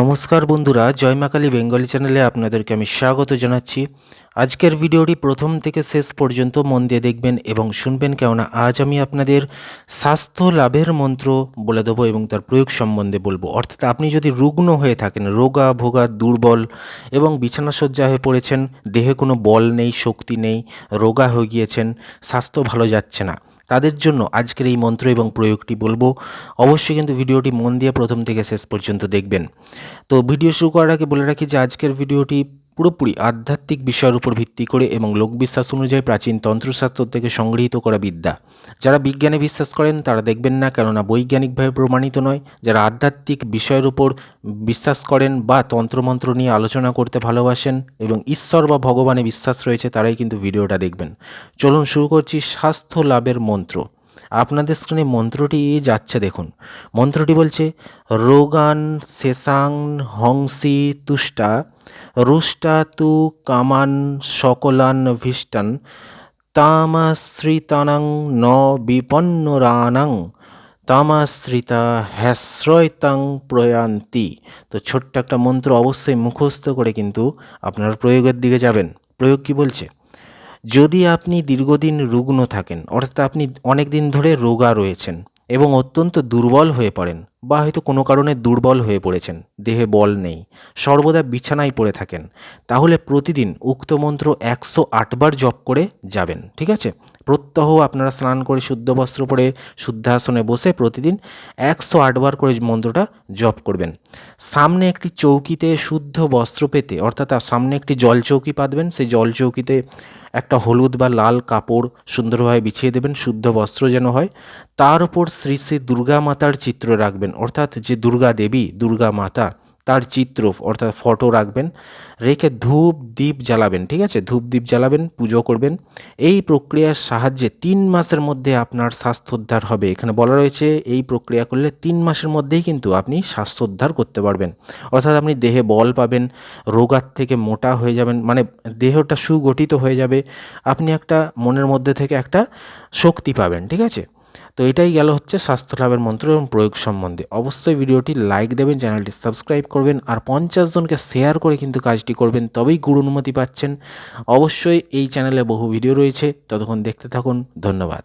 নমস্কার বন্ধুরা, জয় মা কালী বেঙ্গলি চ্যানেলে আপনাদেরকে আমি স্বাগত জানাচ্ছি। আজকের ভিডিওটি প্রথম থেকে শেষ পর্যন্ত মন দিয়ে দেখবেন এবং শুনবেন, কেননা আজ আমি আপনাদের স্বাস্থ্য লাভের মন্ত্র বলে দেবো এবং তার প্রয়োগ সম্বন্ধে বলবো। অর্থাৎ আপনি যদি রুগ্ন হয়ে থাকেন, রোগা ভোগা দুর্বল এবং বিছানাসজ্জা হয়ে পড়েছেন, দেহে কোনো বল নেই, শক্তি নেই, রোগা হয়ে গিয়েছেন, স্বাস্থ্য ভালো যাচ্ছে না, তাদের জন্য আজকের এই মন্ত্র এবং প্রয়োগটি বলবো। অবশ্যই কিন্তু ভিডিওটি মন দিয়ে প্রথম থেকে শেষ পর্যন্ত দেখবেন। তো ভিডিও শুরু করার আগে বলে রাখি যে আজকের ভিডিওটি পুরোপুরি আধ্যাত্মিক বিষয়ের উপর ভিত্তি করে এবং লোকবিশ্বাস অনুযায়ী প্রাচীন তন্ত্রশাস্ত্র থেকে সংগৃহীত করা বিদ্যা। যারা বিজ্ঞানে বিশ্বাস করেন তারা দেখবেন না, কেননা বৈজ্ঞানিকভাবে প্রমাণিত নয়। যারা আধ্যাত্মিক বিষয়ের উপর বিশ্বাস করেন বা তন্ত্রমন্ত্র নিয়ে আলোচনা করতে ভালোবাসেন এবং ঈশ্বর বা ভগবানে বিশ্বাস রয়েছে, তারাই কিন্তু ভিডিওটা দেখবেন। চলুন শুরু করছি স্বাস্থ্য লাভের মন্ত্র। আপনাদের স্ক্রিনে মন্ত্রটি যাচ্ছে, দেখুন। মন্ত্রটি বলছে, রোগান শেষাং হংসি তুষ্টা রুষ্টা তু কামান সকলান ভিষ্টান তামাশ্রিতানাং ন বিপন্নরানাং তামাশ্রিতা হ্যাশ্রয়তাং প্রয়ান্তি। তো ছোট্ট একটা মন্ত্র, অবশ্যই মুখস্থ করে কিন্তু আপনারা প্রয়োগের দিকে যাবেন। প্রয়োগ কি বলছে? যদি আপনি দীর্ঘদিন রুগ্ন থাকেন, অর্থাৎ আপনি অনেক দিন ধরে রোগা রয়েছেন এবং অত্যন্ত দুর্বল হয়ে পড়েন, বা হয়তো কোনো কারণে দুর্বল হয়ে পড়েছেন, দেহে বল নেই, সর্বদা বিছানায় পড়ে থাকেন, তাহলে প্রতিদিন উক্ত মন্ত্র 108 বার জপ করে যাবেন। ঠিক আছে? প্রত্যহ আপনারা স্নান করে শুদ্ধ বস্ত্র পরে শুদ্ধাসনে বসে প্রতিদিন 108 বার করে মন্ত্রটা জপ করবেন। সামনে একটি চৌকিতে শুদ্ধ বস্ত্র পেতে, অর্থাৎ সামনে একটি জল চৌকি পাতবেন, সেই জল চৌকিতে একটা হলুদ বা লাল কাপড় সুন্দরভাবে বিছিয়ে দেবেন, শুদ্ধ বস্ত্র যেন হয়। তার উপর শ্রী শ্রী দুর্গা মাতার চিত্র রাখবেন, অর্থাৎ যে দুর্গা দেবী, দুর্গা মাতা, তার চিত্র অর্থাৎ ফটো রাখবেন। রেখে ধূপ দ্বীপ জ্বালাবেন। ঠিক আছে? ধূপ দ্বীপ জ্বালাবেন, পুজো করবেন। এই প্রক্রিয়ার সাহায্যে 3 মাসের মধ্যে আপনার স্বাস্থ্যোদ্ধার হবে। এখানে বলা রয়েছে এই প্রক্রিয়া করলে 3 মাসের মধ্যেই কিন্তু আপনি স্বাস্থ্যোদ্ধার করতে পারবেন। অর্থাৎ আপনি দেহে বল পাবেন, রোগার থেকে মোটা হয়ে যাবেন, মানে দেহটা সুগঠিত হয়ে যাবে, আপনি একটা মনের মধ্যে থেকে একটা শক্তি পাবেন। ঠিক আছে? তো এটাই গেল হচ্ছে স্বাস্থ্য লাভের মন্ত্র এবং প্রয়োগ সম্বন্ধে। অবশ্যই ভিডিওটি লাইক দেবেন, চ্যানেলটি সাবস্ক্রাইব করবেন আর 50 জনকে শেয়ার করে কিন্তু কাজটি করবেন, তবেই গুরু অনুমতি পাচ্ছেন। অবশ্যই এই চ্যানেলে বহু ভিডিও রয়েছে, ততক্ষণ দেখতে থাকুন। ধন্যবাদ।